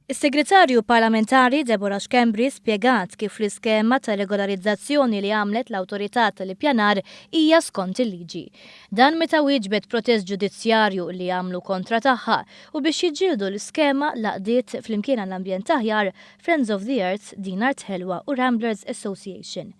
Is-Segretarju Parlamentari Deborah Schembri spjegat kif l-iskema ta' regolarizzazzjoni li għamlet l-Awtorità tal-Ippjanar hija skont il-liġi. Dan meta wieġbet protest ġudizzjarju li għamlu kontra tagħha u biex jiġġieldu l-iskema laqdiet flimkien għall-ambjent aħjar Friends of the Earth, Dinart Ħelwa u Ramblers Association.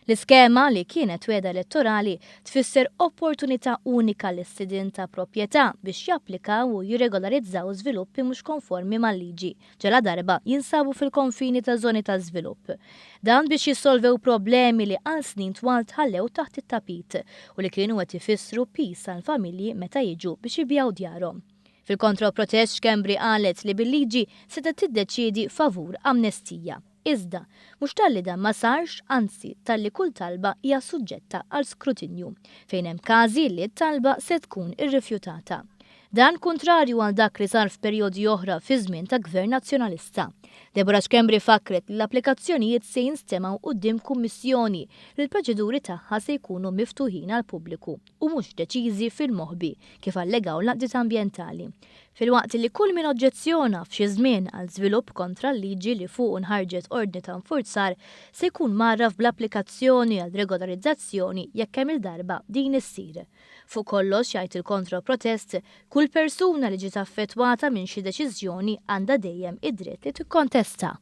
L-iskema li kienet weda elettorali tfisser opportunità unika l-istidin ta' proprjetà biex japplikaw u jirregolarizzaw żviluppi mhux konformi mal-liġi ġala darba jinsabu fil-konfini ta' żoni ta' żvilupp. Dan biex jissolvew problemi li għal snin twal tħallew taħt it-tapit u li kienu qed ifissru pis għall-familji meta jiġu biex jibjaw djarhom. Fil-kontroprotest Schembri qalet li bil-liġi seta' tiddeċiedi favur amnestija. Iżda, mhux talli dan ma sarx, anzi talli kull talba hija suġġetta għal skrutinju, fejn hemm każi li t-talba se tkun irrifjutata. Dan kontrarju għal dak li sar f'perjodi oħra fi żmien ta' Gvern Nazzjonalista. Deborah Schembri fakret li l-applikazzjonijiet se jinstemaw quddiem kummissjoni li l-proċeduri tagħha se jkunu miftuħin għal pubbliku u mhux deċiżi fil-moħbi kif allegaw l-naqdiet ambjentali. Filwaqt li kull min oġġezzjona f'xi żmien għal żvilupp kontra l-liġi li fuq nħarġet ordni ta' nfurzar se jkun marraf bl-applikazzjoni għal regolarizzazzjoni jekk hemm il-darba din issir. Fuq kollox jgħid il-kontroprotest, kull persuna li ġiet affettwata minn xi deċiżjoni għandha dejjem id-dritt li tikkontesta.